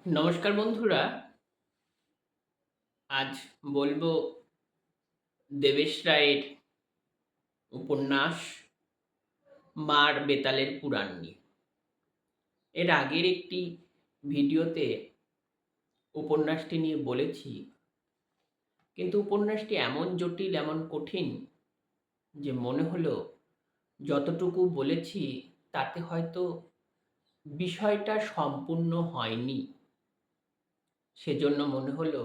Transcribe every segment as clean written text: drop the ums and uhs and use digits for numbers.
নমস্কার বন্ধুরা। আজ বলবো দেবেশ রায়ের উপন্যাস মার বেতালের পুরাণ নিয়ে। এর আগের একটি ভিডিওতে উপন্যাসটি নিয়ে বলেছি, কিন্তু উপন্যাসটি এমন জটিল, এমন কঠিন যে মনে হলো যতটুকু বলেছি তাতে হয়তো বিষয়টা সম্পূর্ণ হয়নি। সেজন্য মনে হলো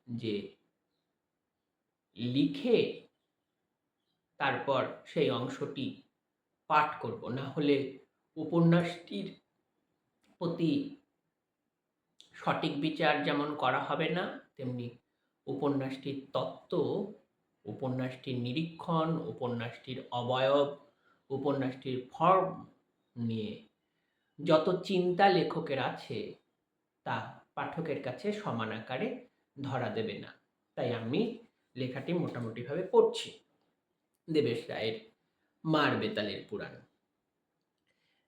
যে লিখে তারপর সেই অংশটি পাঠ করব, না হলে উপন্যাসটির প্রতি সঠিক বিচার যেমন করা হবে না, তেমনি উপন্যাসটির তত্ত্ব, উপন্যাসটির নিরীক্ষণ, উপন্যাসটির অবয়ব, উপন্যাসটির ফর্ম নিয়ে যত চিন্তা লেখকের আছে তা পাঠকের কাছে সমান আকারে ধরা দেবে না। তাই আমি লেখাটি মোটামুটিভাবে পড়ছি। দেবেশ রায়ের মার বেতালের পুরাণ।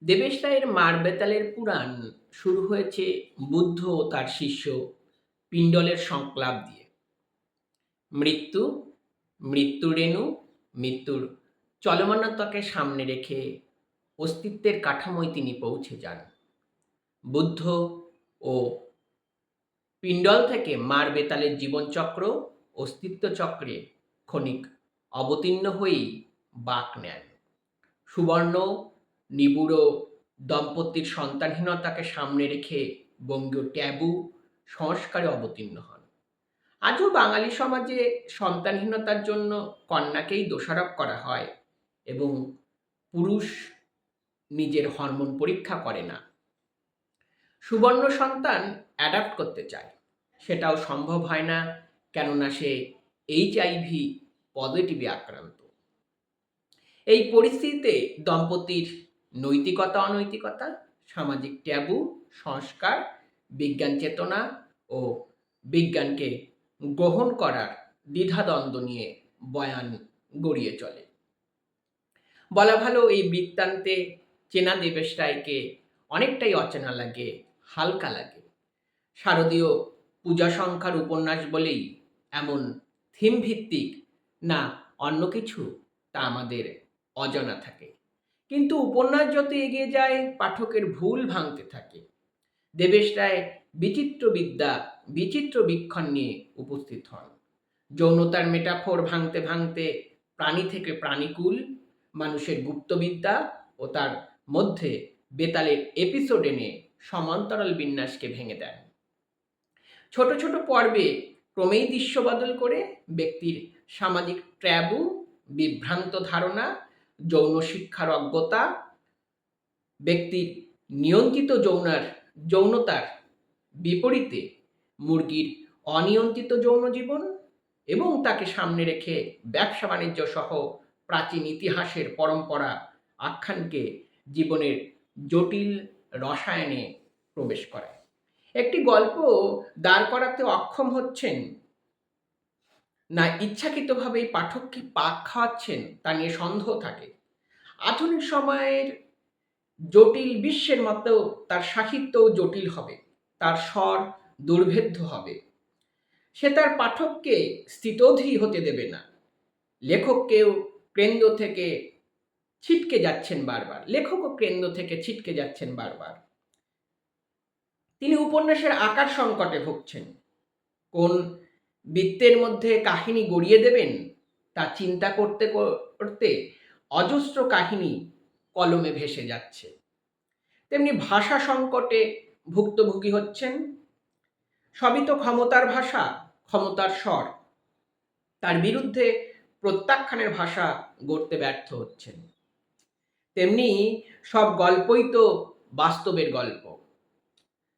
দেবেশ রায়ের মার বেতালের পুরাণ শুরু হয়েছে বুদ্ধ ও তার শিষ্য পিণ্ডলের সংক্লাপ দিয়ে। মৃত্যু, মৃত্যুরেণু, মৃত্যুর চলমানতাকে সামনে রেখে অস্তিত্বের কাঠামোয় তিনি পৌঁছে যান। বুদ্ধ ও পিণ্ডল থেকে মার বেতালের জীবনচক্র অস্তিত্ব চক্রে ক্ষণিক অবতীর্ণ হয়েই বাঁক নেন। সুবর্ণ নিবিড় দম্পতির সন্তানহীনতাকে সামনে রেখে বঙ্গীয় ট্যাবু সংস্কারে অবতীর্ণ হন। আজও বাঙালি সমাজে সন্তানহীনতার জন্য কন্যাকেই দোষারোপ করা হয় এবং পুরুষ নিজের হরমোন পরীক্ষা করে না। সুবর্ণ সন্তান অ্যাডাপ্ট করতে চায়, সেটাও সম্ভব হয় না, কেননা সে HIV পজিটিভে আক্রান্ত। এই পরিস্থিতিতে দম্পতির নৈতিকতা অনৈতিকতা, সামাজিক ট্যাবু, সংস্কার, বিজ্ঞান চেতনা ও বিজ্ঞানকে গ্রহণ করার দ্বিধাদ্বন্দ্ব নিয়ে বয়ান গড়িয়ে চলে। বলা ভালো, এই বৃত্তান্তে চেনা দেবেশ রায়কে অনেকটাই অচেনা লাগে, হালকা লাগে। শারদীয় পূজা সংখ্যার উপন্যাস বলেই এমন থিম ভিত্তিক না অন্য কিছু, তা আমাদের অজানা থাকে। কিন্তু উপন্যাস যত এগিয়ে যায় পাঠকের ভুল ভাঙতে থাকে। দেবেশ রায় বিচিত্র বিদ্যা, বিচিত্র বীক্ষণ নিয়ে উপস্থিত হন। যৌনতার মেটাফোর ভাঙতে ভাঙতে প্রাণী থেকে প্রাণীকুল, মানুষের গুপ্তবিদ্যা ও তার মধ্যে বেতালের এপিসোড এনে সমান্তরাল বিন্যাসকে ভেঙে দেন। ছোট ছোট পর্বে ক্রমেই দৃশ্য বদল করে ব্যক্তির সামাজিক ট্যাবু, বিভ্রান্ত ধারণা, যৌন শিক্ষার অজ্ঞতা, ব্যক্তির নিয়ন্ত্রিত যৌনতার বিপরীতে মুরগির অনিয়ন্ত্রিত যৌন জীবন এবং তাকে সামনে রেখে ব্যবসা বাণিজ্য সহ প্রাচীন ইতিহাসের পরম্পরা আখ্যানকে জীবনের জটিল রসায়নে প্রবেশ করায়। একটি গল্প দাঁড় করাতে অক্ষম হচ্ছেন না ইচ্ছাকৃতভাবেই পাঠককে পাক খাওয়াচ্ছেন তা নিয়ে সন্দেহ থাকে। আধুনিক সময়ের জটিল বিশ্বের মতো তার সাহিত্যও জটিল হবে, তার স্বর দুর্ভেদ্য হবে। সে তার পাঠককে স্থিতধী হতে দেবে না। লেখককেও কেন্দ্র থেকে ছিটকে যাচ্ছেন বারবার, লেখকও কেন্দ্র থেকে ছিটকে যাচ্ছেন বারবার। তিনি উপন্যাসের আকার সংকটে ভুগছেন। কোন বৃত্তের মধ্যে কাহিনী গড়িয়ে দেবেন তা চিন্তা করতে করতে অজস্র কাহিনী কলমে ভেসে যাচ্ছে। তেমনি ভাষা সংকটে ভুক্তভোগী হচ্ছেন। সবই তো ক্ষমতার ভাষা, ক্ষমতার স্বর, তার বিরুদ্ধে প্রত্যাখ্যানের ভাষা গড়তে ব্যর্থ হচ্ছেন। তেমনি সব গল্পই তো বাস্তবের গল্প।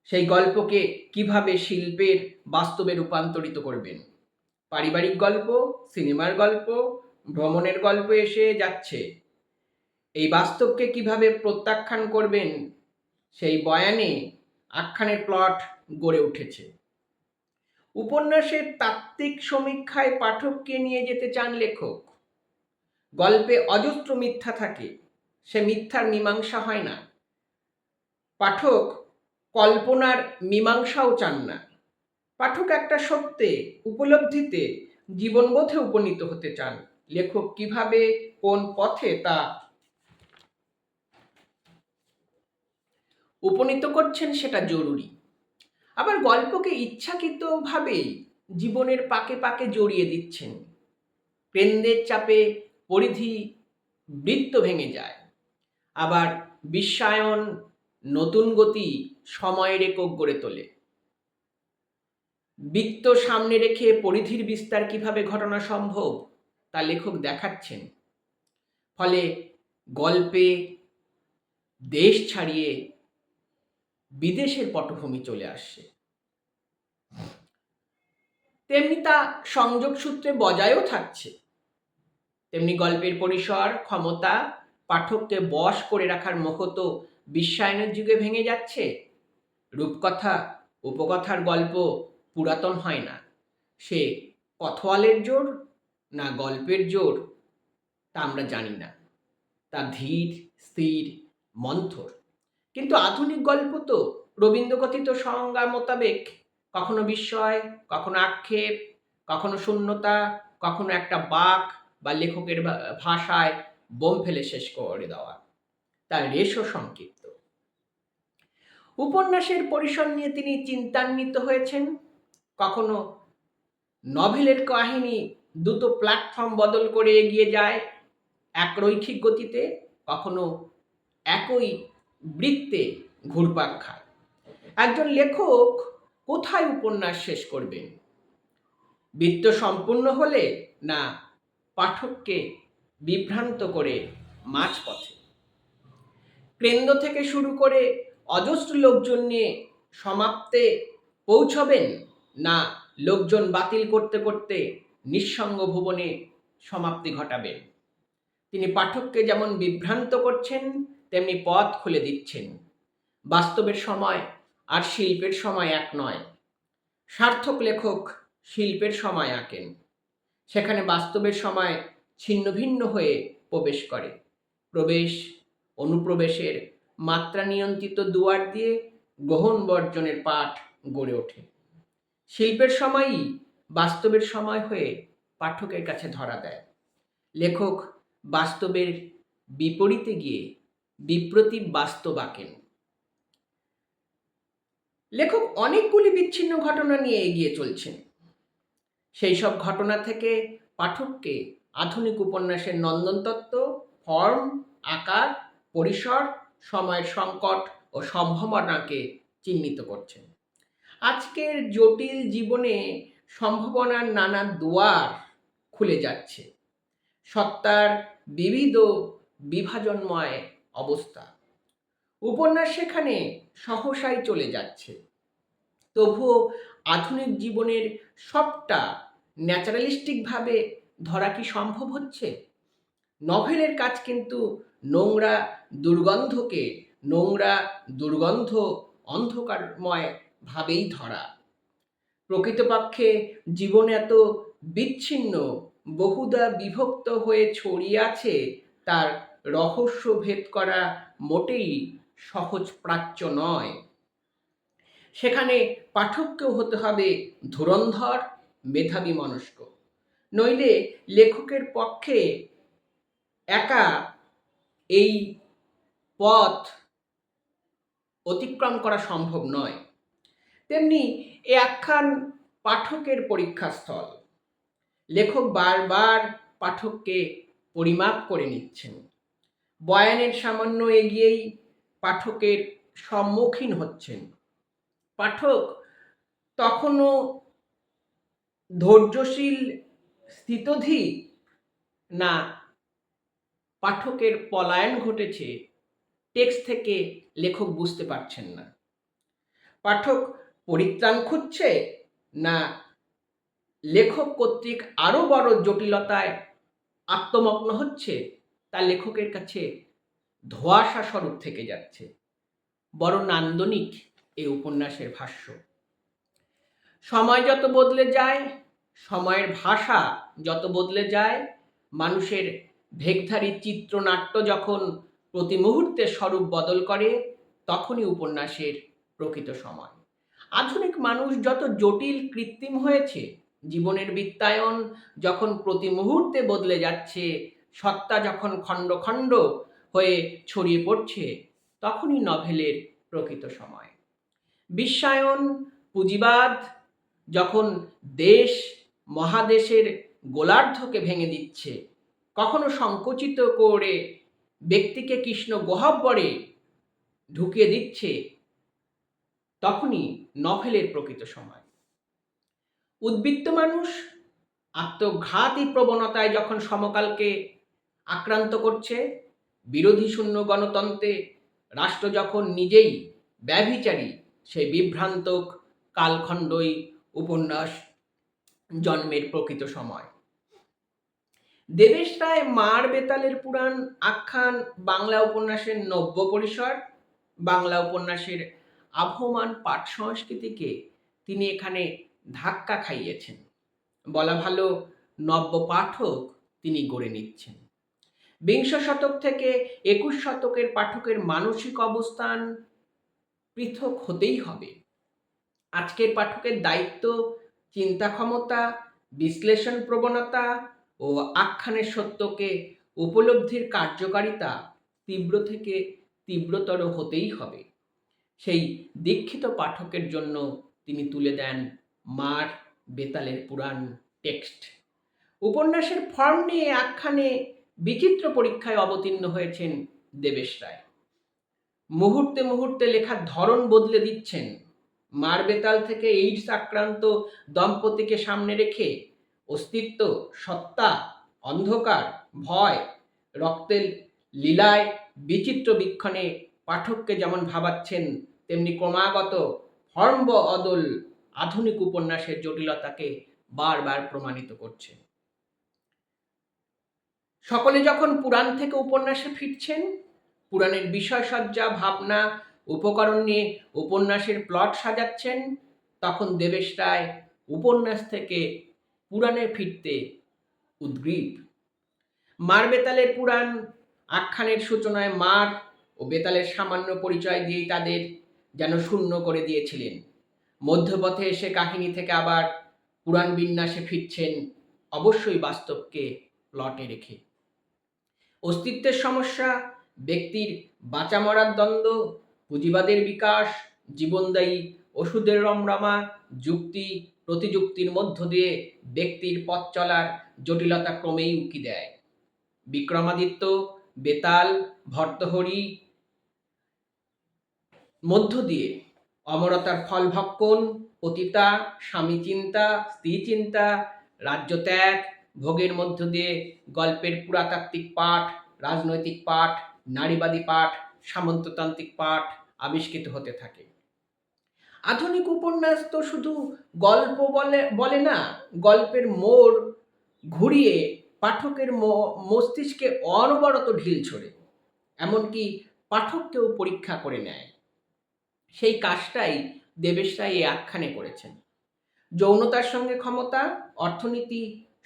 সেই গল্পকে কিভাবে শিল্পের বাস্তবে রূপান্তরিত করবেন? পারিবারিক গল্প, সিনেমার গল্প, ভ্রমণের গল্প এসে যাচ্ছে। এই বাস্তবকে কিভাবে প্রত্যাখ্যান করবেন, সেই বয়ানে আখ্যানের প্লট গড়ে উঠেছে। উপন্যাসের তাত্ত্বিক সমীক্ষায় পাঠককে নিয়ে যেতে চান লেখক। গল্পে অজস্র মিথ্যা থাকে, সে মিথ্যার মীমাংসা হয় না। পাঠক কল্পনার মীমাংসাও চান না। পাঠক একটা সত্যে, উপলব্ধিতে, জীবনবোধে উপনীত হতে চান। লেখক কিভাবে, কোন পথে তা উপনীত করছেন সেটা জরুরি। আবার গল্পকে ইচ্ছাকৃতভাবেই জীবনের পাকে পাকে জড়িয়ে দিচ্ছেন। কেন্দ্রের চাপে পরিধি বৃত্ত ভেঙে যায়। আবার বিশ্বায়ন নতুন গতি সময়ের একক গড়ে তোলে। বৃত্ত সামনে রেখে পরিধির বিস্তার কিভাবে ঘটানো সম্ভব তা লেখক দেখাচ্ছেন। ফলে গল্পে দেশ ছাড়িয়ে বিদেশের পটভূমি চলে আসছে। তেমনি তা সংযোগ সূত্রে বজায়ও থাকছে। তেমনি গল্পের পরিসর, ক্ষমতা পাঠককে বশ করে রাখার মোহত বিশ্বায়নের যুগে ভেঙে যাচ্ছে। রূপকথা, উপকথার গল্প পুরাতন হয় না। সে কথওয়ালের জোর না গল্পের জোর তা আমরা জানি না। তা ধীর, স্থির, মন্থর। কিন্তু আধুনিক গল্প তো রবীন্দ্রকথিত সংজ্ঞা মোতাবেক কখনো বিস্ময়, কখনো আক্ষেপ, কখনো শূন্যতা, কখনো একটা বাঁক বা লেখকের ভাষায় বোম ফেলে শেষ করে দেওয়া। তার রেশও সংক্ষিপ্ত। উপন্যাসের পরিসর নিয়ে তিনি চিন্তান্বিত হয়েছেন। কখনো নভেলের কাহিনী দুটো প্ল্যাটফর্ম বদল করে এগিয়ে যায় এক রৈখিক গতিতে, কখনো একই বৃত্তে ঘুরপাক খায়। একজন লেখক কোথায় উপন্যাস শেষ করবেন? বৃত্ত সম্পূর্ণ হলে, না পাঠককে বিভ্রান্ত করে মাঝপথে? কেন্দ্র থেকে শুরু করে অজস্র লোকজন নিয়ে সমাপ্তে পৌঁছবেন, না লোকজন বাতিল করতে করতে নিঃসঙ্গ ভুবনে সমাপ্তি ঘটাবেন? তিনি পাঠককে যেমন বিভ্রান্ত করছেন, তেমনি পথ খুলে দিচ্ছেন। বাস্তবের সময় আর শিল্পের সময় এক নয়। সার্থক লেখক শিল্পের সময় আঁকেন, সেখানে বাস্তবের সময় ছিন্ন ভিন্ন হয়ে প্রবেশ করে। প্রবেশ, অনুপ্রবেশের মাত্রা নিয়ন্ত্রিত দুয়ার দিয়ে গ্রহণ বর্জনের পাঠ গড়ে ওঠে। শিল্পের সময়ই বাস্তবের সময় হয়ে পাঠকের কাছে ধরা দেয়। লেখক বাস্তবের বিপরীতে গিয়ে বিপ্রতীপ বাস্তব আঁকেন। লেখক অনেকগুলি বিচ্ছিন্ন ঘটনা নিয়ে এগিয়ে চলছেন। সেই সব ঘটনা থেকে পাঠককে আধুনিক উপন্যাসের নন্দনতত্ত্ব, ফর্ম, আকার, পরিসর, সময়ের সংকট ও সম্ভাবনাকে চিহ্নিত করছেন। আজকের জটিল জীবনে সম্ভাবনার নানা দুয়ার খুলে যাচ্ছে। সত্তার বিবিধ বিভাজনময় অবস্থা। উপন্যাস সেখানে সহসাই চলে যাচ্ছে। তবুও আধুনিক জীবনের সবটা ন্যাচারালিস্টিকভাবে ধরা কি সম্ভব হচ্ছে? নভেলের কাজ কিন্তু নোংরা দুর্গন্ধ অন্ধকারময় ভাবেই ধরা। প্রকৃতপক্ষে জীবন এত বিচ্ছিন্ন, বহুদা বিভক্ত হয়ে ছড়িয়ে আছে, তার রহস্য ভেদ করা মোটেই সহজ প্রাচ্য নয়। সেখানে পাঠককেও হতে হবে ধুরন্ধর, মেধাবী মনস্ক। নইলে লেখকের পক্ষে একা এই পথ অতিক্রম করা সম্ভব নয়। তেমনি এ আখ্যান পাঠকের পরীক্ষাস্থল। লেখক বারবার পাঠককে পরিমাপ করে নিচ্ছেন। বয়ানের সামান্য এগিয়েই পাঠকের সম্মুখীন হচ্ছেন। পাঠক তখনও ধৈর্যশীল, স্থিতধীর, না পাঠকের পলায়ন ঘটেছে টেক্সট থেকে লেখক বুঝতে পারছেন না। পাঠক পরিত্রাণ খুঁজছে, না লেখক কর্তৃক আরও বড় জটিলতায় আত্মমগ্ন হচ্ছে, তা লেখকের কাছে ধোঁয়াশা স্বরূপ থেকে যাচ্ছে। বড় নান্দনিক এই উপন্যাসের ভাষ্য। সময় যত বদলে যায়, সময়ের ভাষা যত বদলে যায়, মানুষের ভেগধারী চিত্রনাট্য যখন প্রতি মুহূর্তে স্বরূপ বদল করে, তখনই উপন্যাসের প্রকৃত সময়। আধুনিক মানুষ যত জটিল কৃত্রিম হয়েছে, জীবনের বিত্তায়ন যখন প্রতি মুহূর্তে বদলে যাচ্ছে, সত্তা যখন খণ্ড খণ্ড হয়ে ছড়িয়ে পড়ছে, তখনই নভেলের প্রকৃত সময়। বিশ্বায়ন, পুঁজিবাদ যখন দেশ মহাদেশের গোলার্ধকে ভেঙে দিচ্ছে, কখনো সংকুচিত করে ব্যক্তিকে কৃষ্ণ গহ্বরে ঢুকিয়ে দিচ্ছে, তখনই নভেলের প্রকৃত সময়। উদ্বৃত্ত মানুষ আত্মঘাতী প্রবণতায় যখন সমকালকে আক্রান্ত করছে, বিরোধী শূন্য গণতন্ত্রে রাষ্ট্র যখন নিজেই ব্যভিচারী, সেই বিভ্রান্তক কালখণ্ডই উপন্যাস জন্মের প্রকৃত সময়। দেবেশ রায় মার বেতালের পুরাণ আখ্যান বাংলা উপন্যাসের নব্য পরিসর, বাংলা উপন্যাসের আবহমান পাঠ সংস্কৃতিকে তিনি এখানে ধাক্কা খাইয়েছেন। বলা ভালো, নব্য পাঠক তিনি গড়ে নিচ্ছেন। বিংশ শতক থেকে 21 শতকের পাঠকের মানসিক অবস্থান পৃথক হতেই হবে। আজকের পাঠকের দায়িত্ব চিন্তা ক্ষমতা, বিশ্লেষণ প্রবণতা ও আখ্যানের সত্যকে উপলব্ধির কার্যকারিতা তীব্র থেকে তীব্রতর হতেই হবে। সেই দীক্ষিত পাঠকের জন্য তিনি তুলে দেন মার বেতালের পুরাণ টেক্সট। উপন্যাসের ফর্ম নিয়ে আখ্যানে বিচিত্র পরীক্ষায় অবতীর্ণ হয়েছেন দেবেশ রায়। মুহূর্তে মুহূর্তে লেখার ধরন বদলে দিচ্ছেন। মার বেতাল থেকে এইডস আক্রান্ত দম্পতিকে সামনে রেখে অস্তিত্ব, সত্তা, অন্ধকার, ভয়, রক্তের লীলায় বিচিত্র বীক্ষণে পাঠককে যেমন ভাবাচ্ছেন, তেমনি ক্রমাগত ফর্ম বদল আধুনিক উপন্যাসের জটিলতাকে বারবার প্রমাণিত করছে। সকলে যখন পুরাণ থেকে উপন্যাসে ফিরছেন, পুরাণের বিষয়সজ্জা, ভাবনা, উপকরণ নিয়ে উপন্যাসের প্লট সাজাচ্ছেন, তখন দেবেশ রায় উপন্যাস থেকে পুরাণে ফিরতে উদ্গ্রীব। মার বেতালের পুরাণ আখ্যানের সূচনায় মার ও বেতালের সামান্য পরিচয় দিয়েই তাদের যেন শূন্য করে দিয়েছিলেন। মধ্যপথে এসে কাহিনী থেকে আবার পুরাণ বিন্যাসে ফিরছেন, অবশ্যই বাস্তবকে প্লটে রেখে। অস্তিত্বের সমস্যা, ব্যক্তির বাঁচা মরার দ্বন্দ্ব, পুঁজিবাদের বিকাশ, জীবনদায়ী ওষুধের রমরমা, যুক্তি প্রতিযুক্তির মধ্য দিয়ে ব্যক্তির পথ চলার জটিলতা ক্রমেই উকি দেয়। বিক্রমাদিত্য, বেতাল, ভর্তহরি মধ্য দিয়ে অমরতার ফল ভক্ষণ, পতিতা, স্বামী চিন্তা, স্ত্রী চিন্তা, রাজ্য ত্যাগ, ভোগের মধ্য দিয়ে গল্পের পুরাতাত্ত্বিক পাঠ, রাজনৈতিক পাঠ, নারীবাদী পাঠ, সামন্ততান্ত্রিক পাঠ আবিষ্কৃত হতে থাকে। আধুনিক উপন্যাস তো শুধু গল্প বলে না, গল্পের মোড় ঘুরিয়ে পাঠকের মস্তিষ্কে অনবরত ঢিল ছোড়ে, এমনকি পাঠককেও পরীক্ষা করে নেয়। সেই কাজটাই দেবেশ রায় এই আখ্যানে করেছেন। যৌনতার সঙ্গে ক্ষমতা, অর্থনীতি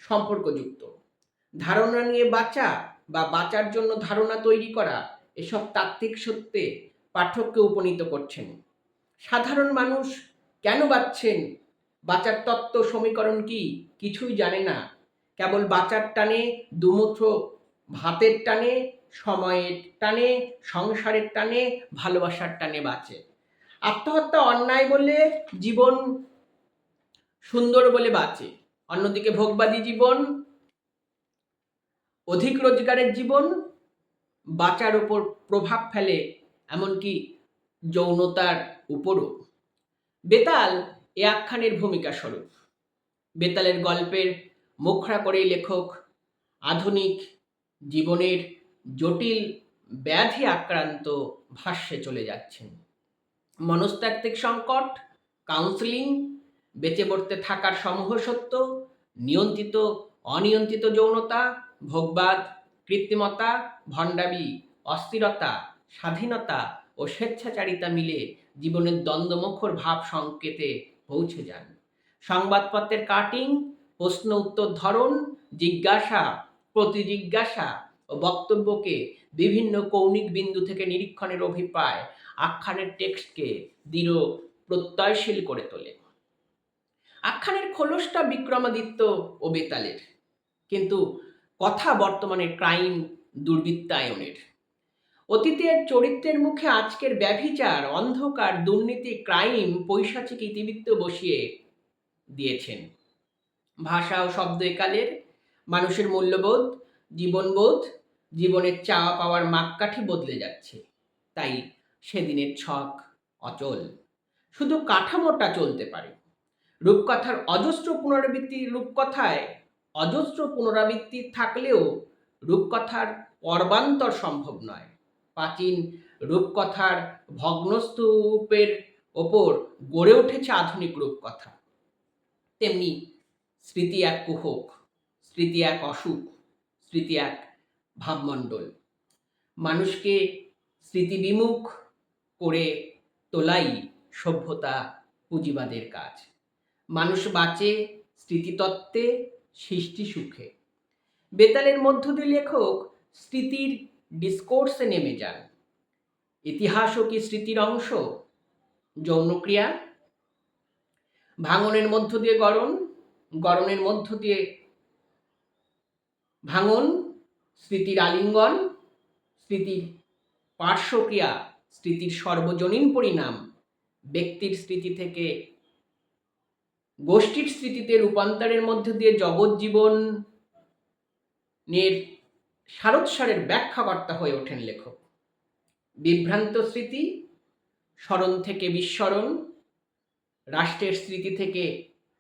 সম্পর্কযুক্ত, ধারণা নিয়ে বাঁচা বা বাঁচার জন্য ধারণা তৈরি করা, এসব তাত্ত্বিক সত্যে পাঠককে উপনীত করছেন। সাধারণ মানুষ কেন বাঁচছেন, বাঁচার তত্ত্ব সমীকরণ কি, কিছুই জানে না। কেবল বাঁচার টানে, দুমুঠো ভাতের টানে, সময়ের টানে, সংসারের টানে, ভালোবাসার টানে বাঁচে। আত্মহত্যা অন্যায় বলে জীবন সুন্দর বলে বাঁচে, অন্যদিকে ভোগবাদী জীবন, অধিক রোজগারের জীবন বাঁচার উপর প্রভাব ফেলে, এমনকি যৌনতার উপরও। বেতাল এ আখ্যানের ভূমিকা স্বরূপ। বেতালের গল্পের মুখরা করে লেখক আধুনিক জীবনের জটিল ব্যাধি আক্রান্ত ভাষ্যে চলে যাচ্ছেন। মনস্তাত্ত্বিক সংকট, কাউন্সেলিং, বেঁচে পড়তে থাকার সমূহ সত্য, নিয়ন্ত্রিত অনিয়ন্ত্রিত যৌনতা, ভোগবাদ, কৃত্রিমতা, ভণ্ডামি, অস্থিরতা, স্বাধীনতা ও স্বেচ্ছাচারিতা মিলে জীবনের দ্বন্দ্বমুখর ভাব সংকেতে পৌঁছে যান। সংবাদপত্রের কাটিং, প্রশ্ন উত্তর ধরন, জিজ্ঞাসা প্রতিজিজ্ঞাসা ও বক্তব্যকে বিভিন্ন কৌণিক বিন্দু থেকে নিরীক্ষণের অভিপ্রায় আখ্যানের টেক্সটকে দৃঢ় প্রত্যয়শীল করে তোলে। আখ্যানের খোলসটা বিক্রমাদিত্য ও বেতালের, কিন্তু কথা বর্তমানে ক্রাইম দুর্বৃত্তায়নের। অতীতের চরিত্রের মুখে আজকের ব্যভিচার, অন্ধকার, দুর্নীতি, ক্রাইম, পৈশাচিক ইতিবৃত্ত বসিয়ে দিয়েছেন। ভাষা ও শব্দ একালের, মানুষের মূল্যবোধ, জীবনবোধ, জীবনের চাওয়া পাওয়ার মাপকাঠি বদলে যাচ্ছে। তাই সেদিনের ছক অচল, শুধু কাঠামোটা চলতে পারে। রূপকথায় অজস্র পুনরাবৃত্তি থাকলেও রূপকথার পর্বান্তর সম্ভব নয়। প্রাচীন রূপকথার ভগ্নস্তূপের ওপর গড়ে উঠেছে আধুনিক রূপকথা। তেমনি স্মৃতি এক কুহক, স্মৃতি এক অসুখ, স্মৃতি এক ভাবমণ্ডল। মানুষকে স্মৃতিবিমুখ করে তোলাই সভ্যতা পুঁজিবাদের কাজ। মানুষ বাঁচে স্মৃতিতত্ত্বে, সৃষ্টি সুখে। বেতালের মধ্য দিয়ে লেখক স্মৃতির ডিসকোর্সে নেমে যান। ইতিহাসও কি স্মৃতির অংশ? যৌনক্রিয়া, ভাঙনের মধ্য দিয়ে গড়ন, গড়নের মধ্য দিয়ে ভাঙন, স্মৃতির আলিঙ্গন, স্মৃতির পার্শ্বক্রিয়া, স্মৃতির সর্বজনীন পরিণাম, ব্যক্তির স্মৃতি থেকে গোষ্ঠীর স্মৃতিতে রূপান্তরের মধ্য দিয়ে জগৎজীবনের সারোৎসারের ব্যাখ্যাকর্তা হয়ে ওঠেন লেখক। বিভ্রান্ত স্মৃতি, স্মরণ থেকে বিস্মরণ, রাষ্ট্রের স্মৃতি থেকে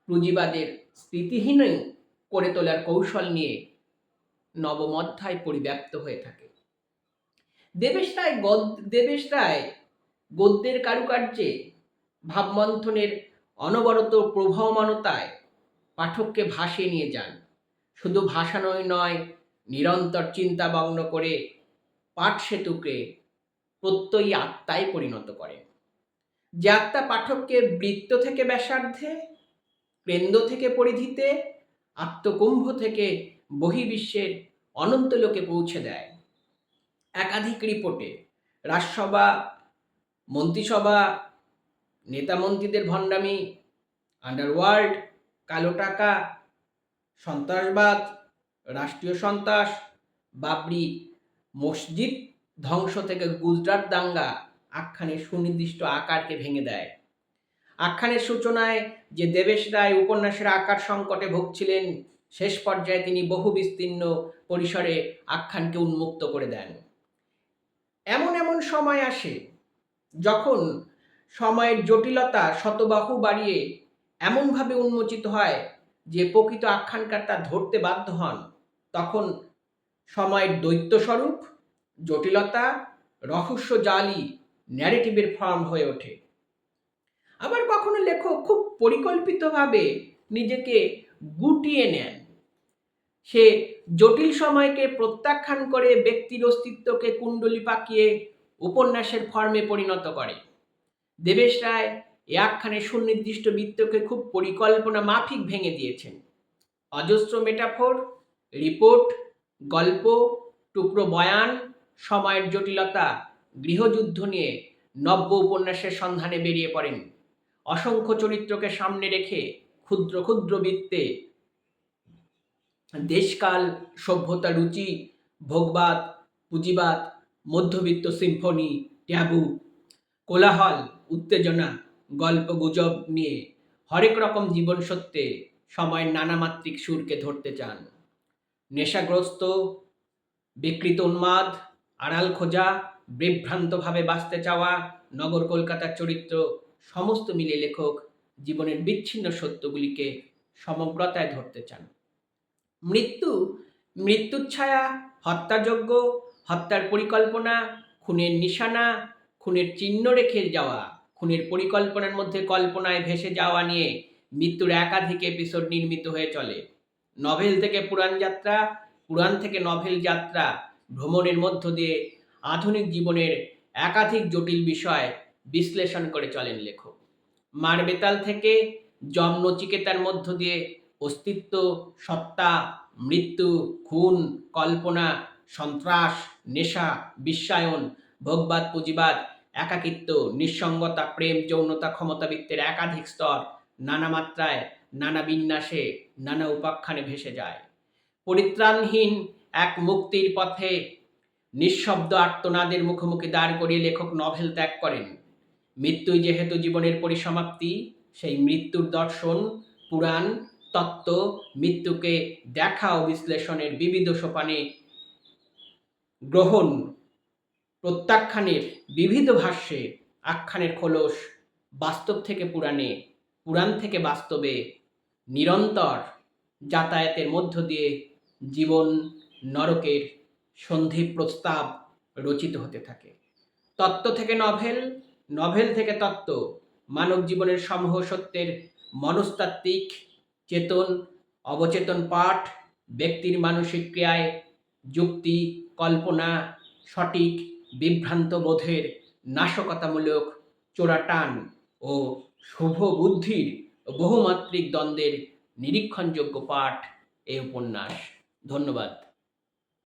পুঁজিবাদের স্মৃতিহীন করে তোলার কৌশল নিয়ে নবম অধ্যায় পরিব্যাপ্ত হয়ে থাকে। দেবেশ রায় গদ্যের কারুকার্যে, ভাবমন্থনের অনবরত প্রবহমানতায় পাঠককে ভাসিয়ে নিয়ে যান। শুধু ভাসানোই নয়, নিরন্তর চিন্তামগ্ন করে পাঠ সেতুকে প্রত্যয়ী আত্মায় পরিণত করেন। যে আত্মা পাঠককে বৃত্ত থেকে ব্যাসার্ধে, কেন্দ্র থেকে পরিধিতে, আত্মকুম্ভ থেকে বহির্বিশ্বের অনন্ত লোকে পৌঁছে দেয়। একাধিক রিপোর্টে রাজসভা, মন্ত্রিসভা, নেতামন্ত্রীদের ভণ্ডামি, আন্ডারওয়ার্ল্ড, কালো টাকা, সন্ত্রাসবাদ, রাষ্ট্রীয় সন্ত্রাস, বাবরি মসজিদ ধ্বংস থেকে গুজরাট দাঙ্গা আখ্যানের সুনির্দিষ্ট আকারকে ভেঙে দেয়। আখ্যানের সূচনায় যে দেবেশ রায় উপন্যাসের আকার সংকটে ভুগছিলেন, শেষ পর্যায়ে তিনি বহু বিস্তীর্ণ পরিসরে আখ্যানকে উন্মুক্ত করে দেন। এমন সময় আসে যখন সময়ের জটিলতা শতবাহু বাড়িয়ে এমনভাবে উন্মোচিত হয় যে প্রকৃত আখ্যানকার তা ধরতে বাধ্য হন। তখন সময়ের দৈত্যস্বরূপ, জটিলতা, রহস্য জালি ন্যারেটিভের ফর্ম হয়ে ওঠে। আবার কখনো লেখক খুব পরিকল্পিতভাবে নিজেকে গুটিয়ে নেন। সে জটিল সময়কে প্রত্যাখ্যান করে ব্যক্তির অস্তিত্বকে কুণ্ডলী পাকিয়ে উপন্যাসের ফর্মে পরিণত করে। দেবেশ রায় এ আখ্যানের সুনির্দিষ্ট বৃত্তকে খুব পরিকল্পনা মাফিক ভেঙে দিয়েছেন। অজস্র মেটাফোর, রিপোর্ট, গল্প, টুকরো বয়ান, সময়ের জটিলতা, গৃহযুদ্ধ নিয়ে নব্য উপন্যাসের সন্ধানে বেরিয়ে পড়েন। অসংখ্য চরিত্রকে সামনে রেখে ক্ষুদ্র ক্ষুদ্র বৃত্তে দেশকাল, সভ্যতা, রুচি, ভোগবাদ, পুঁজিবাদ, মধ্যবিত্ত, সিম্ফনি, ট্যাবু, কোলাহল, উত্তেজনা, গল্প গুজব নিয়ে হরেক রকম জীবন সত্যে সময়ের নানামাত্রিক সুরকে ধরতে চান। নেশাগ্রস্ত, বিকৃত উন্মাদ, আড়াল খোঁজা, বিভ্রান্তভাবে বাঁচতে চাওয়া, নগর কলকাতার চরিত্র সমস্ত মিলে লেখক জীবনের বিচ্ছিন্ন সত্যগুলিকে সমগ্রতায় ধরতে চান। মৃত্যুর ছায়া, হত্যাযজ্ঞ, হত্যার পরিকল্পনা, খুনের নিশানা, খুনের চিহ্ন রেখে যাওয়া, খুনের পরিকল্পনার মধ্যে কল্পনায় ভেসে যাওয়া নিয়ে মৃত্যুর একাধিক এপিসোড নির্মিত হয়ে চলে। নভেল থেকে পুরাণ যাত্রা, পুরাণ থেকে নভেল যাত্রা ভ্রমণের মধ্য দিয়ে আধুনিক জীবনের একাধিক জটিল বিষয় বিশ্লেষণ করে চলেন লেখক। মার বেতাল থেকে যম নচিকেতার মধ্য দিয়ে অস্তিত্ব, সত্তা, মৃত্যু, খুন, কল্পনা, সন্ত্রাস, নেশা, বিশ্বায়ন, ভোগবাদ, পুঁজিবাদ একাকিত্ব, নিঃসঙ্গতা, প্রেম, যৌনতা, ক্ষমতাবৃত্তের একাধিক স্তর নানা মাত্রায়, নানা বিন্যাসে, নানা উপাখ্যানে ভেসে যায়। পরিত্রাণহীন এক মুক্তির পথে নিঃশব্দ আর্তনাদের মুখোমুখি দাঁড় করিয়ে লেখক নভেল ত্যাগ করেন। মৃত্যুই যেহেতু জীবনের পরিসমাপ্তি, সেই মৃত্যুর দর্শন, পুরাণ, তত্ত্ব, মৃত্যুকে দেখা ও বিশ্লেষণের বিবিধ সোপানে গ্রহণ, প্রত্যাখ্যানের বিবিধ ভাষ্যে আখ্যানের খোলস, বাস্তব থেকে পুরাণে, পুরাণ থেকে বাস্তবে নিরন্তর যাতায়াতের মধ্য দিয়ে জীবন নরকের সন্ধি প্রস্তাব রচিত হতে থাকে। তত্ত্ব থেকে নভেল, নভেল থেকে তত্ত্ব, মানব জীবনের সমূহ সত্যের মনস্তাত্ত্বিক, চেতন, অবচেতন পাঠ, ব্যক্তির মানসিক ক্রিয়ায় যুক্তি, কল্পনা, সঠিক বিভ্রান্ত বোধের নাশকতামূলক চোরাটান ও শুভ বুদ্ধির বহুমাত্রিক দ্বন্দ্বের নিরীক্ষণযোগ্য পাঠ এই উপন্যাস। ধন্যবাদ।